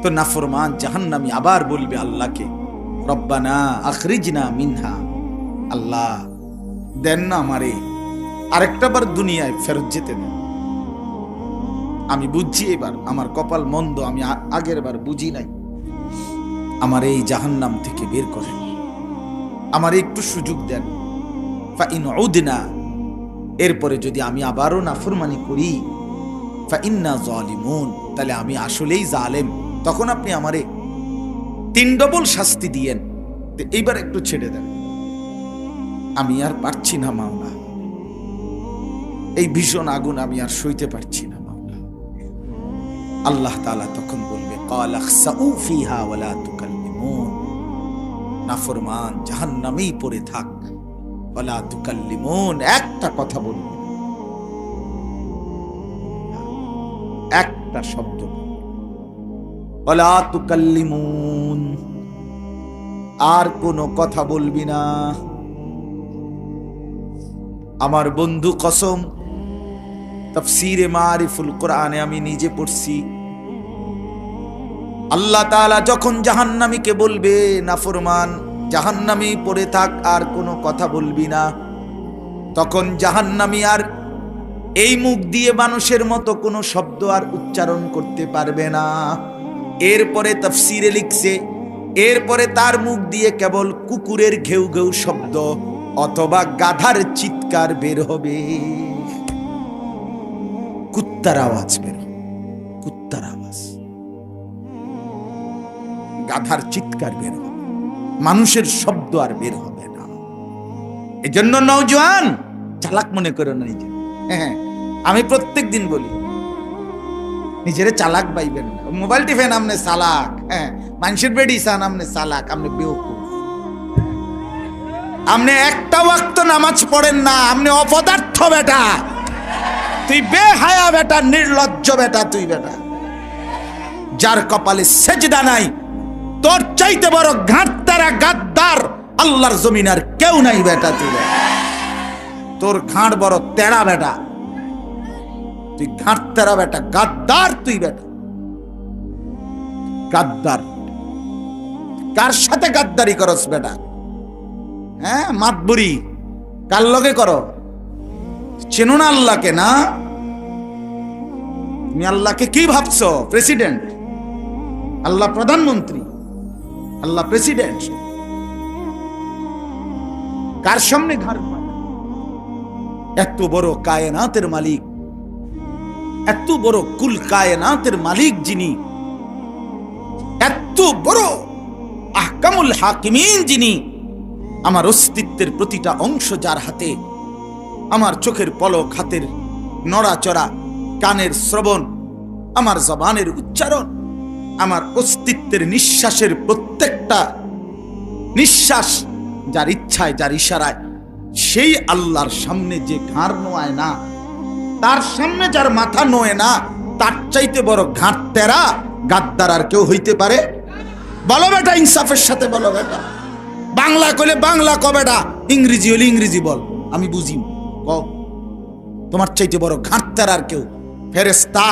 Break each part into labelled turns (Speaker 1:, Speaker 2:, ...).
Speaker 1: তো নাফরমান জাহান্নামী আবার বলবে আল্লাহকে, রব্বানা আখরিজনা মিনহা, আল্লাহ দেন না আমারে আরেকটা বার দুনিয়ায় ফেরত যেতে দেন। আমি বুঝছি এবার আমার কপাল মন্দ, আমি আগের বার বুঝি নাই, আমার এই জাহান্নাম থেকে বের করেন, আমার একটু সুযোগ দেন। ফাইন উদনা, এরপরে যদি আমি আবারও নাফরমানি করি, ফাইন্না যালিমুন, তাহলে আমি আসলেই জালেম, তখন আপনি আমারে 3 ডবল শাস্তি দিয়েন, এইবার একটু ছেড়ে দেন, আমি আর পারছি না মাওলা, এই ভীষণ আগুন আমি আর সইতে পারছি না মাওলা। আল্লাহ তাআলা তখন বলবে, ক্বালা খসাউ ফিহা ওয়ালা তুকাল্লিমুন, নাফরমান জাহান্নামেই পড়ে থাক, ওয়ালা তুকাল্লিমুন, একটা কথা বলবে, একটা শব্দ, ওয়ালা তুকাল্লিমুন, আর কোনো কথা বলবি না। আমার বন্ধু কসম, তাফসীরে মারিফুল কোরআনে আমি নিজে পড়ছি, আল্লাহ তাআলা যখন জাহান্নামীকে বলবে, নাফরমান জাহান্নামী পড়ে থাক, আর কোনো কথা বলবি না, তখন জাহান্নামী আর এই মুখ দিয়ে মানুষের মতো কোনো শব্দ আর উচ্চারণ করতে পারবে না। এরপরে তাফসীরে লিখছে, এরপরে তার মুখ দিয়ে কেবল কুকুরের ঘেউ ঘেউ শব্দ অথবা গাধার চিৎকার বের হবে, কুত্তার আওয়াজ বের হবে, কুত্তার আওয়াজ, গাধার চিৎকার বের হবে, মানুষের শব্দ আর বের হবে না। এজন্য নওজোয়ান চালাক মনে করো না নিজে। হ্যাঁ, আমি প্রত্যেক দিন বলি, নিজেরে চালাক পাইবেন না। মোবাইল টিফেন আমনে চালাক, হ্যাঁ, মানুষের বেডি সান আমনে চালাক, আমনে বেওকুফ। আমনে একটা ওয়াক্ত নামাজ পড়েন না, আমনে অপদার্থ বেটা, তুই বেহায়া বেটা, নির্লজ্জ বেটা, তুই বেটা যার কপালে সেজদা নাই, তোর চাইতে বড় ঘাটতারা গাদ্দার আল্লাহর জমিন আর কেউ নাই বেটা, তুই বেটা, তোর ঘাড় বড় তেড়া বেটা, তুই ঘাটতারা বেটা, গাদ্দার তুই বেটা, গাদ্দার। কার সাথে গাদ্দারি করস বেটা? হ্যাঁ, মাতবুরি কার লগে করো? চেনো না আল্লাহকে? না, তুমি আল্লাহকে কি ভাবছো? প্রেসিডেন্ট, আল্লাহ প্রধানমন্ত্রী, আল্লাহ প্রেসিডেন্ট। কার সামনে ঘাড়? এত বড় কায়নাতের মালিক, এত বড় কুল কায়নাতের মালিক যিনি, এত বড় আহকামুল হাকিমিন যিনি, আমার অস্তিত্বের প্রতিটা অংশ যার হাতে, আমার চোখের পলক, হাতের নড়াচড়া, কানের শ্রবণ, আমার জবানের উচ্চারণ, আমার অস্তিত্বের নিঃশ্বাসের প্রত্যেকটা নিঃশ্বাস যার ইচ্ছায়, যার ইশারায়, সেই আল্লাহর সামনে যে ঘাড় নোয়ায় না, তার সামনে যার মাথা নোয় না, তার চাইতে বড় ঘাট তেরা গাদ্দার আর কেউ হইতে পারে? বলো বেটা, ইনসাফের সাথে বলো বেটা। বাংলা কইলে বাংলা ক বেটা, ইংরেজি হলে ইংরেজি বল, আমি বুঝি। ক, তোমার চাইতে বড় ঘাট তেরা আর কেউ? ফেরেশতা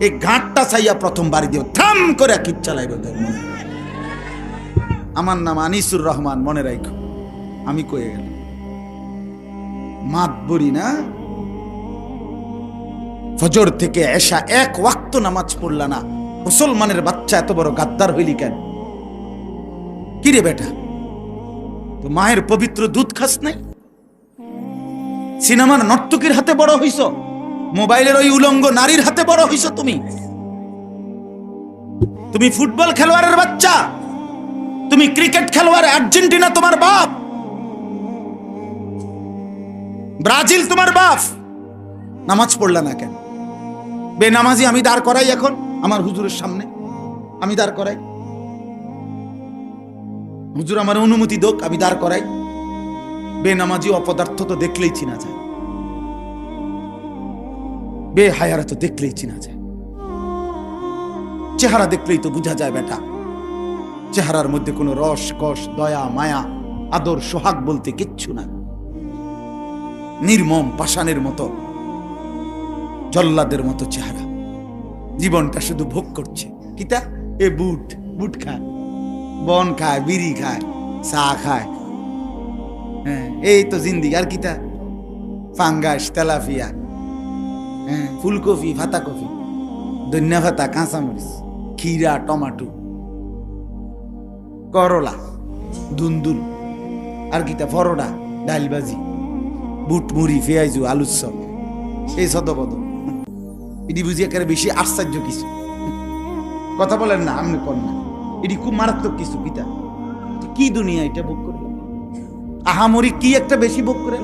Speaker 1: এই ঘাটটা চাইয়া প্রথম বাড়ি দিও, থাম করে কিপ চালাইব। আমার নাম আনিসুর রহমান, মনে রাখো, আমি কয়ে গেলাম। মাতবরি না, ফজর থেকে এশা এক ওয়াক্ত নামাজ পড়লা না, মুসলমানের বাচ্চা এত বড় গাদ্দার হইলি কেন? কিরে বেটা, তো মায়ের পবিত্র দুধ খাস নাই? সিনেমার নর্তকীর হাতে বড় হইছ, মোবাইলের ওই উলঙ্গ নারীর হাতে বড় হইছ তুমি? তুমি ফুটবল খেলোয়াড়ের বাচ্চা, তুমি ক্রিকেট খেলোয়াড়, আর্জেন্টিনা তোমার বাপ, ব্রাজিল তোমার বাপ, নামাজ পড়লা না কেন? বেনামাজি আমি দাঁড় করাই এখন আমার হুজুরের সামনে, আমি দাঁড় করাই, হুজুর আমার অনুমতি দোক, আমি দাঁড় করাই। বেনামাজি অপদার্থ তো দেখলেই চিনা যায়, বেহায়ারা তো দেখলেই চিনা যায়, চেহারা দেখলেই তো বোঝা যায় বেটা, চেহারার মধ্যে কোনো রস, কষ, দয়া, মায়া, আদর, সোহাগ বলতে কিচ্ছু না। নির্মম পাষাণের মতো, জল্লাদের মতো চেহারা, জীবনটা শুধু ভোগ করছে। কিতা এ বুট বুট খায়, বন খায়, বিড়ি খায়, চা খায়। হ্যাঁ, এই তো জিন্দিগি। আর কিতা? ফাঙ্গাস, তেলাপিয়া, হ্যাঁ, ফুলকপি, পাতাকপি, ধনিয়া পাতা, কাঁচামরিচ, খিরা, টমাটো, করলা, দুন্দুল, আর কিতা? পরোটা, ডালবাজি, বুট মুড়ি, পেঁয়াজু, আলুর চপ, এই সদপদ। এটি বুঝি একেবারে বেশি আশ্চর্য কিছু। কথা বলেন না, আপনি কর না, এটি খুব মারাত্মক কিছু। কিতা কি দুনিয়া এটা ভোগ করে? আহামরি কি একটা বেশি ভোগ করে?